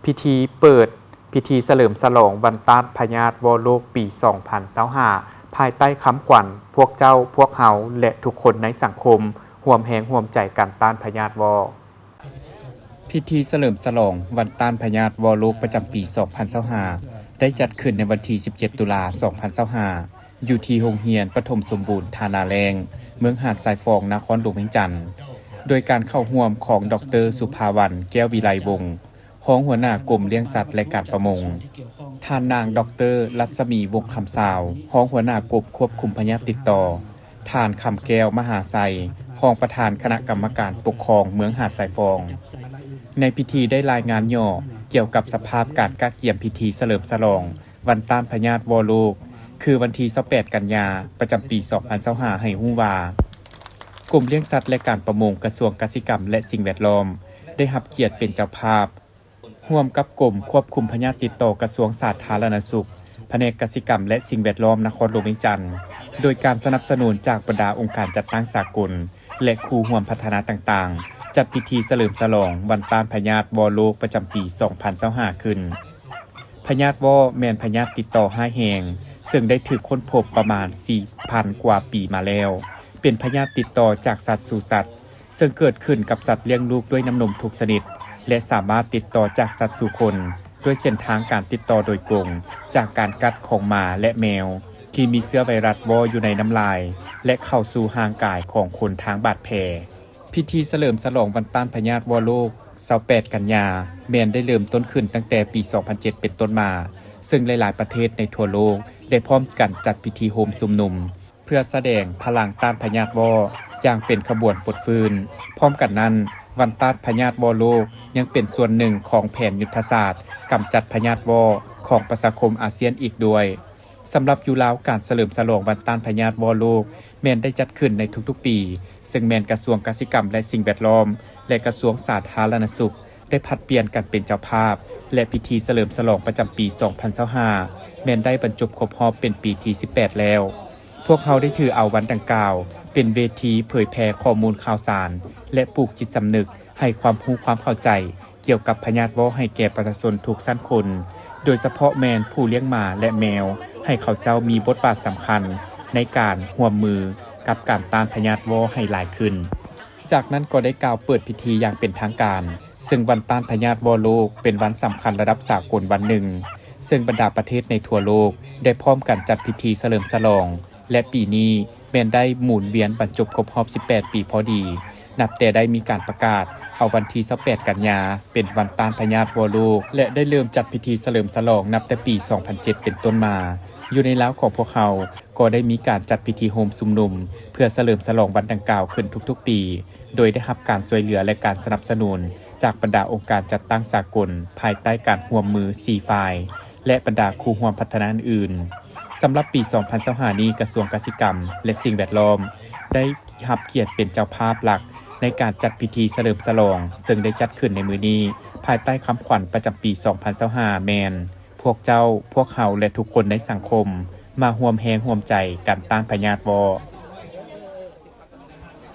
พิธีเปิดพิธีเฉลิมฉลองวันต้านพยาธิวโรคปี 2025 ภายใต้คำขวัญพวกเจ้าพวกเฮาและทุกคนในสังคมร่วมแรงร่วมใจกันต้านพยาธิวพิธีเฉลิมฉลองวันต้านพยาธิวโรคประจำปี 2025 ได้จัดขึ้นในวันที่ 17 ตุลา 2025 อยู่ที่โรงเรียนปฐมสมบูรณ์ธานาแรงเมืองหาดทรายฟองนครหลวงเวียงจันทน์โดยการเข้าร่วมของดร.สุภาวรรณแก้ววิไลวงศ์รองหัวหน้ากรมเลี้ยงสัตว์และการประมงท่านนางดร.รัศมีวงศ์คำสาวรองหัวหน้ากรมควบคุมพยาธิติดต่อท่านคำแก้วมหาไซรองประธานคณะกรรมการปกครองเมืองหาดทรายฟองในพิธีได้รายงานย่อเกี่ยวกับสภาพการกะเกียมพิธีเฉลิมฉลองวันต้านพยาธิวโรคคือวันที่ 28 กันยาประจำปี 2025 ให้ฮู้ว่ากรมเลี้ยงสัตว์และการประมงกระทรวงกสิกรรมและสิ่งแวดล้อมได้รับเกียรติเป็นเจ้าภาพร่วมกับกรมควบคุมพยาธิติดต่อกระทรวงสาธารณสุขแผนกกสิกรรมและสิ่งแวดล้อมนครหลวงเวียงจันทน์โดยการสนับสนุนจากบรรดาองค์การจัดตั้งสากลและครูร่วมพัฒนาต่างๆจัดพิธีเฉลิมฉลองวันต้านพยาธิวโรคประจำปี 2025 ขึ้นพยาธิวแม่นพยาธิติดต่อร้ายแรงซึ่งได้ถูกค้นพบประมาณ 4,000 กว่าปีมาแล้วเป็นพยาธิติดต่อจากสัตว์สู่สัตว์ซึ่งเกิดขึ้นกับสัตว์เลี้ยงลูกด้วยน้ำนมทุกชนิดและสามารถติดต่อจากสัตว์สู่คนด้วยเส้นทางการติดต่อโดยตรงจากการกัดของหมาและแมวที่มีเชื้อไวรัสวอยู่ในน้ำลายและเข้าสู่ร่างกายของคนทางบาดแผลพิธีเฉลิมฉลองวันต้านพยาธิวโรค 28 กันยาแม้นได้เริ่มต้นขึ้นตั้งแต่ปี 2007 เป็นต้นมาซึ่งหลายๆประเทศในทั่วโลกได้พร้อมกันจัดพิธีโฮมชุมนุมเพื่อแสดงพลังต้านพยาธิวอย่างเป็นขบวนฟดฟืนพร้อมกันนั้นวันต้านพยาธิวโรคยังเป็นส่วนหนึ่งของแผนยุทธศาสตร์กำจัดพยาธิวของประชาคมอาเซียนอีกด้วยสำหรับอยู่ลาวการเฉลิมฉลองวันต้านพยาธิวโรคแม้นได้จัดขึ้นในทุกๆปีซึ่งแม้นกระทรวงกสิกรรมและสิ่งแวดล้อมและกระทรวงสาธารณสุขได้ผลัดเปลี่ยนกันเป็นเจ้าภาพและพิธีเฉลิมฉลองประจำปี 2025 แม้นได้บรรจบครบรอบเป็นปีที่ 18 แล้วพวกเขาได้ถือเอาวันดังกล่าวเป็นเวทีเผยแพร่ข้อมูลข่าวสารและปลูกจิตสำนึกให้ความรู้ความเข้าใจเกี่ยวกับพยาธิวให้แก่ประชาชนทุกชั้นคนโดยเฉพาะแมนผู้เลี้ยงหมาและแมวให้เขาเจ้ามีบทบาทสำคัญในการร่วมมือกับการต้านพยาธิวให้หลายขึ้นจากนั้นก็ได้กล่าวเปิดพิธีอย่างเป็นทางการซึ่งวันต้านพยาธิวโรคเป็นวันสำคัญระดับสากลวันหนึ่งซึ่งบรรดาประเทศในทั่วโลกได้พร้อมกันจัดพิธีเฉลิมฉลองและปีนี้แม้นได้หมุนเวียนบรรจบครบรอบ 18 ปีพอดีนับแต่ได้มีการประกาศเอาวันที่ 28 กันยาเป็นวันต้านพยาธิวโรคและได้เริ่มจัดพิธีเฉลิมฉลองนับแต่ปี 2007 เป็นต้นมาอยู่ในแล้วของพวกเขาก็ได้มีการจัดพิธีโฮมชุมนุมเพื่อเฉลิมฉลองวันดังกล่าวขึ้นทุกๆปีโดยได้รับการช่วยเหลือและการสนับสนุนจากบรรดาองค์การจัดตั้งสากลภายใต้การร่วมมือ 4 ฝ่ายและบรรดาคู่ร่วมพัฒนาอื่นสำหรับปี 2025 นี้กระทรวงกสิกรรมและสิ่งแวดล้อมได้รับเกียรติเป็นเจ้าภาพหลักในการจัดพิธีเฉลิมฉลองซึ่งได้จัดขึ้นในมื้อนี้ภายใต้คำขวัญประจำปี 2025 แมนพวกเจ้าพวกเฮาและทุกคนในสังคมมาร่วมแรงร่วมใจกันต้านพยาธิว